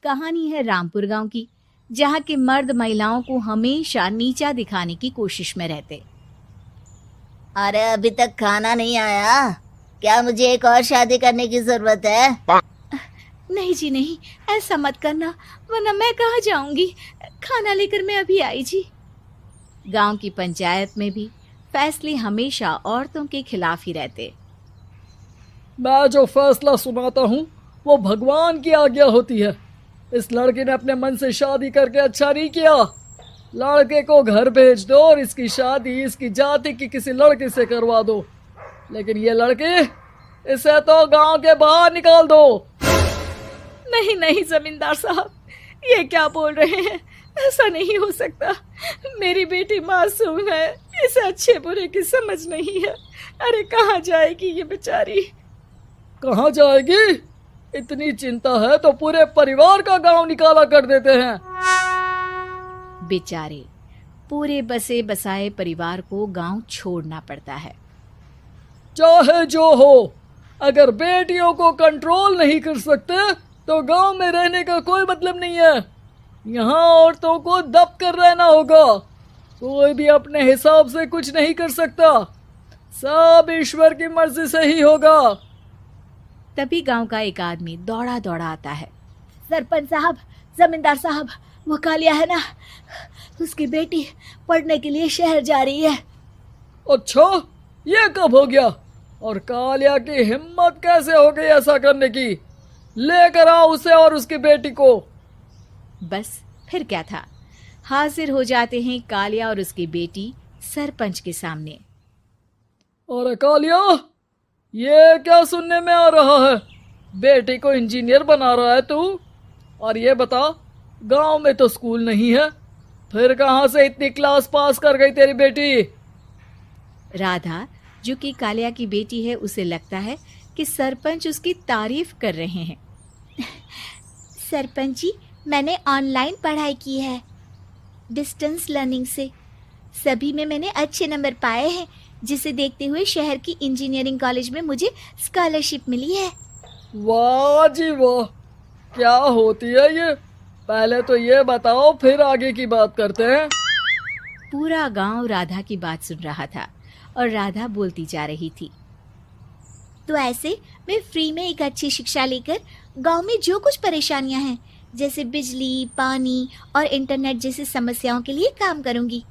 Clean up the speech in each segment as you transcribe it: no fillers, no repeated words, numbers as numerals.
कहानी है रामपुर गांव की, जहां के मर्द महिलाओं को हमेशा नीचा दिखाने की कोशिश में रहते। अरे अभी तक खाना नहीं आया, क्या मुझे एक और शादी करने की जरूरत है? नहीं जी नहीं, ऐसा मत करना, वरना मैं कहाँ जाऊंगी। खाना लेकर मैं अभी आई जी। गांव की पंचायत में भी फैसले हमेशा औरतों के खिलाफ ही रहते। मैं जो फैसला सुनाता हूँ वो भगवान की आज्ञा होती है। इस लड़के ने अपने मन से शादी करके अच्छा नहीं किया। लड़के को घर भेज दो और इसकी शादी इसकी जाति की किसी लड़के से करवा दो, लेकिन ये लड़की, इसे तो गांव के बाहर निकाल दो। नहीं नहीं जमींदार साहब, ये क्या बोल रहे हैं? ऐसा नहीं हो सकता। मेरी बेटी मासूम है, इसे अच्छे बुरे की समझ नहीं है। अरे कहाँ जाएगी ये बेचारी? कहाँ जाएगी? इतनी चिंता है तो पूरे परिवार का गांव निकाला कर देते हैं। बेचारे पूरे बसे बसाए परिवार को गांव छोड़ना पड़ता है। चाहे जो हो, अगर बेटियों को कंट्रोल नहीं कर सकते तो गांव में रहने का कोई मतलब नहीं है। यहाँ औरतों को दब कर रहना होगा। कोई भी अपने हिसाब से कुछ नहीं कर सकता, सब ईश्वर की मर्जी से ही होगा। तभी गांव का एक आदमी दौड़ा दौड़ा आता है। सरपंच साहब, जमींदार साहब, वो कालिया है ना, उसकी बेटी पढ़ने के लिए शहर जा रही है। अच्छा, ये कब हो गया? और कालिया की हिम्मत कैसे हो गई ऐसा करने की? लेकर आओ उसे और उसकी बेटी को। बस फिर क्या था, हाजिर हो जाते हैं कालिया और उसकी बेटी सरपंच के सामने। अरे कालिया, ये क्या सुनने में आ रहा है? बेटी को इंजीनियर बना रहा है तू? और ये बता, गांव में तो स्कूल नहीं है, फिर कहां से इतनी क्लास पास कर गई तेरी बेटी? राधा, जो कि कालिया की बेटी है, उसे लगता है कि सरपंच उसकी तारीफ कर रहे हैं। सरपंच जी, मैंने ऑनलाइन पढ़ाई की है, डिस्टेंस लर्निंग से। सभी में मैंने अच्छे नंबर पाए हैं, जिसे देखते हुए शहर की इंजीनियरिंग कॉलेज में मुझे स्कॉलरशिप मिली है। वाह जी वाह, क्या होती है ये? पहले तो ये बताओ, फिर आगे की बात करते हैं। पूरा गांव राधा की बात सुन रहा था और राधा बोलती जा रही थी। तो ऐसे मैं फ्री में एक अच्छी शिक्षा लेकर गांव में जो कुछ परेशानियां हैं, जैसे बिजली, पानी और इंटरनेट जैसी समस्याओं के लिए काम करूंगी।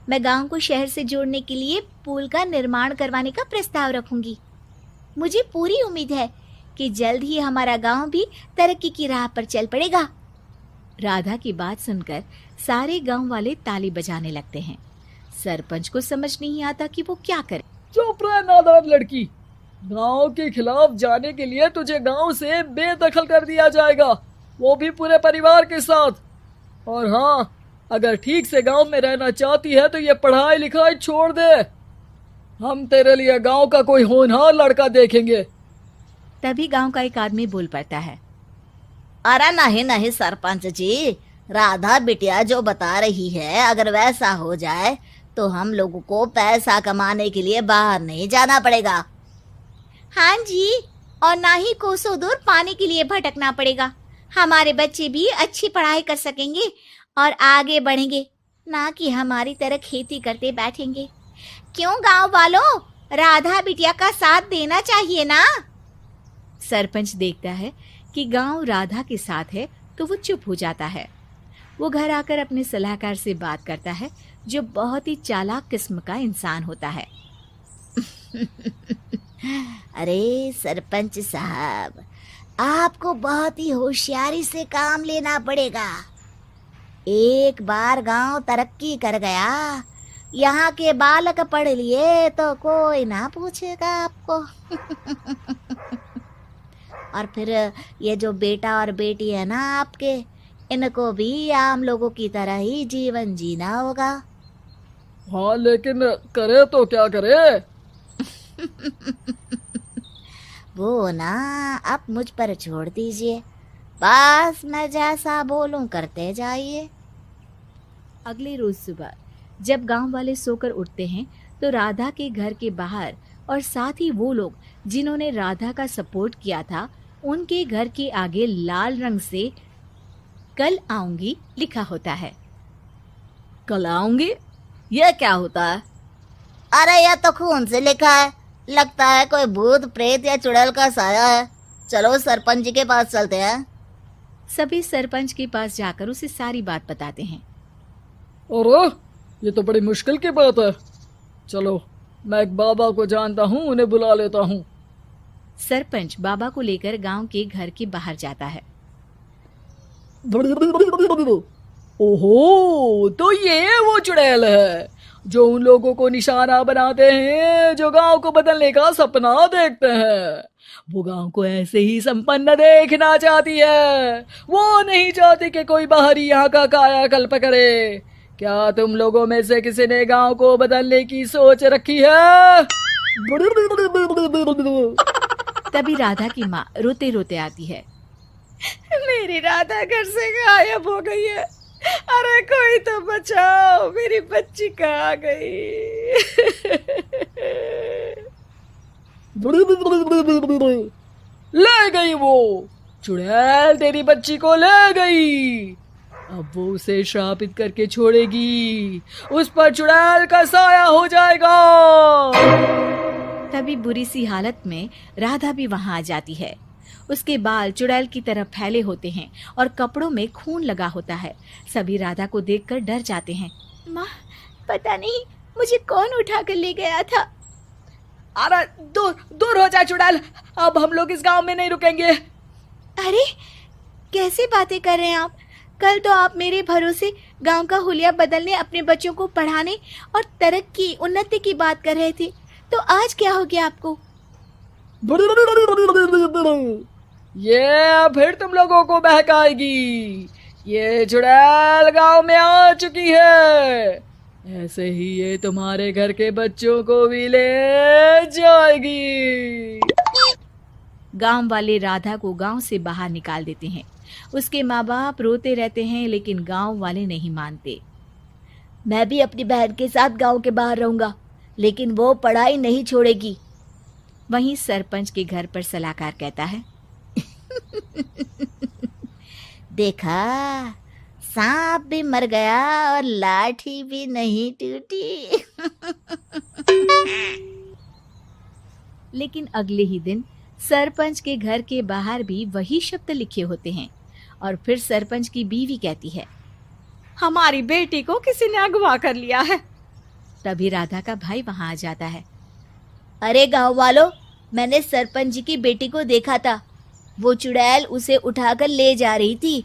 मैं गांव को शहर से जोड़ने के लिए पुल का निर्माण करवाने का प्रस्ताव रखूंगी। मुझे पूरी उम्मीद है कि जल्द ही हमारा गांव भी तरक्की की राह पर चल पड़ेगा। राधा की बात सुनकर सारे गांव वाले ताली बजाने लगते हैं। सरपंच को समझ नहीं आता कि वो क्या करे। चुप रह नादान लड़की, गांव के खिलाफ जाने के लिए तुझे गांव से बेदखल कर दिया जाएगा, वो भी पूरे परिवार के साथ। और हाँ, अगर ठीक से गांव में रहना चाहती है तो ये पढ़ाई लिखाई छोड़ दे। हम तेरे लिए गांव का कोई होनहार लड़का देखेंगे। तभी गांव का एक आदमी बोल पड़ता है। अरे नहीं नहीं सरपंच जी, राधा बिटिया जो बता रही है, अगर वैसा हो जाए तो हम लोगों को पैसा कमाने के लिए बाहर नहीं जाना पड़ेगा। हाँ जी, और ना ही कोसों दूर पानी के लिए भटकना पड़ेगा। हमारे बच्चे भी अच्छी पढ़ाई कर सकेंगे और आगे बढ़ेंगे, ना कि हमारी तरह खेती करते बैठेंगे। क्यों गांव वालों, राधा बिटिया का साथ देना चाहिए ना। सरपंच देखता है कि गांव राधा के साथ है तो वो चुप हो जाता है। वो घर आकर अपने सलाहकार से बात करता है, जो बहुत ही चालाक किस्म का इंसान होता है। अरे सरपंच साहब, आपको बहुत ही होशियारी से काम लेना पड़ेगा। एक बार गांव तरक्की कर गया, यहाँ के बालक पढ़ लिए तो कोई ना पूछेगा आपको। और फिर ये जो बेटा और बेटी है ना आपके, इनको भी आम लोगों की तरह ही जीवन जीना होगा। हाँ, लेकिन करे तो क्या करे? वो ना आप मुझ पर छोड़ दीजिए, बस मैं जैसा बोलूं करते जाइए। अगले रोज सुबह जब गांव वाले सोकर उठते हैं तो राधा के घर के बाहर और साथ ही वो लोग जिन्होंने राधा का सपोर्ट किया था, उनके घर के आगे लाल रंग से कल आऊंगी लिखा होता है। कल आऊंगी, यह क्या होता है? अरे यह तो खून से लिखा है, लगता है कोई भूत प्रेत या चुड़ैल का साया है। चलो सरपंच जी के पास चलते हैं। सभी सरपंच के पास जाकर उसे सारी बात बताते हैं। अरे ये तो बड़ी मुश्किल की बात है। चलो मैं एक बाबा को जानता हूँ, उन्हें बुला लेता हूँ। सरपंच बाबा को लेकर गांव के घर के बाहर जाता है। ओहो, तो ये वो चुड़ैल है जो उन लोगों को निशाना बनाते हैं जो गांव को बदलने का सपना देखते हैं। वो गांव को ऐसे ही संपन्न देखना चाहती है, वो नहीं चाहती कि कोई बाहरी यहाँ का कायाकल्प करे। क्या तुम लोगों में से किसी ने गांव को बदलने की सोच रखी है? तभी राधा की माँ रोते रोते आती है। मेरी राधा घर से गायब हो गई है। अरे कोई तो बचाओ, मेरी बच्ची कहाँ गई? ले गई वो चुड़ैल, तेरी बच्ची को ले गई। अब वो उसे श्रापित करके छोड़ेगी, उस पर चुड़ैल का साया हो जाएगा। तभी बुरी सी हालत में राधा भी वहां आ जाती है। उसके बाल चुड़ैल की तरह फैले होते हैं और कपड़ों में खून लगा होता है। सभी राधा को देखकर डर जाते हैं। माँ, पता नहीं मुझे कौन उठा कर ले गया था। अरे दूर दूर हो जा चुड़ैल, अब हम लोग इस गांव में नहीं रुकेंगे। अरे कैसे बातें कर रहे हैं आप? कल तो आप मेरे भरोसे गांव का हुलिया बदलने, अपने बच्चों को पढ़ाने और तरक्की उन्नति की बात कर रहे थे, तो आज क्या हो गया आपको? ये फिर तुम लोगों को बहकाएगी। ये चुड़ैल गांव में आ चुकी है, ऐसे ही ये तुम्हारे घर के बच्चों को भी ले जाएगी। गांव वाले राधा को गांव से बाहर निकाल देते हैं। उसके माँ बाप रोते रहते हैं, लेकिन गांव वाले नहीं मानते। मैं भी अपनी बहन के साथ गांव के बाहर रहूंगा, लेकिन वो पढ़ाई नहीं छोड़ेगी। वहीं सरपंच के घर पर सलाहकार कहता है। देखा, सांप भी मर गया और लाठी भी नहीं टूटी। लेकिन अगले ही दिन सरपंच के घर के बाहर भी वही शब्द लिखे होते हैं। और फिर सरपंच की बीवी कहती है, हमारी बेटी को किसी ने अगवा कर लिया है। तभी राधा का भाई वहां आ जाता है। अरे गांव वालों, मैंने सरपंच जी की बेटी को देखा था। वो चुड़ैल उसे उठाकर ले जा रही थी।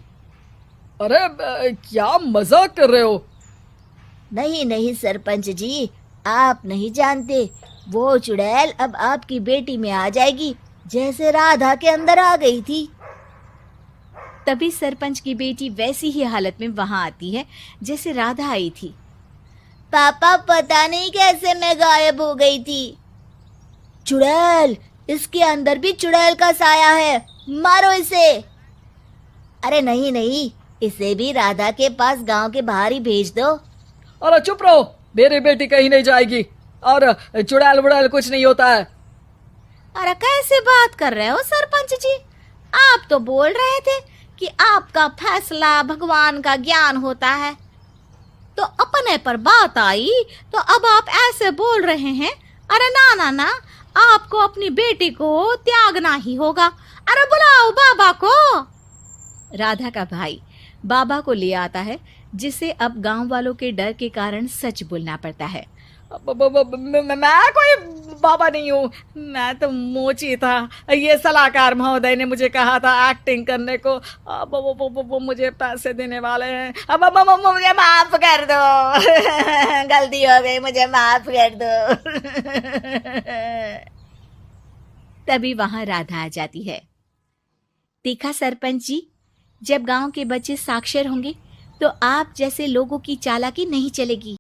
अरे क्या मजाक कर रहे हो? नहीं नहीं सरपंच जी, आप नहीं जानते। वो चुड़ैल अब आपकी बेटी में आ जाएगी, जैसे राधा के अंदर आ गई थी। तभी सरपंच की बेटी वैसी ही हालत में वहां आती है जैसे राधा आई थी। पापा, पता नहीं कैसे मैं गायब हो गई थी। चुड़ैल, इसके अंदर भी चुड़ैल का साया है, मारो इसे। अरे नहीं नहीं, इसे भी राधा के पास गांव के बाहर ही भेज दो। अरे चुप रहो, मेरी बेटी कहीं नहीं जाएगी और चुड़ैल वुड़ैल कुछ नहीं होता है। अरे कैसे बात कर रहे हो सरपंच जी? आप तो बोल रहे थे कि आपका फैसला भगवान का ज्ञान होता है, तो अपने पर बात आई तो अब आप ऐसे बोल रहे हैं। अरे ना ना ना, आपको अपनी बेटी को त्यागना ही होगा। अरे बुलाओ बाबा को। राधा का भाई बाबा को ले आता है, जिसे अब गांव वालों के डर के कारण सच बोलना पड़ता है। मैं कोई बाबा नहीं हूँ, मैं तो मोची था। ये सलाहकार महोदय ने मुझे कहा था एक्टिंग करने को। अब वो मुझे पैसे देने वाले हैं। अब मुझे माफ कर दो। गलती हो गई, मुझे माफ कर दो। तभी वहां राधा आ जाती है। देखा सरपंच जी, जब गांव के बच्चे साक्षर होंगे तो आप जैसे लोगों की चालाकी नहीं चलेगी।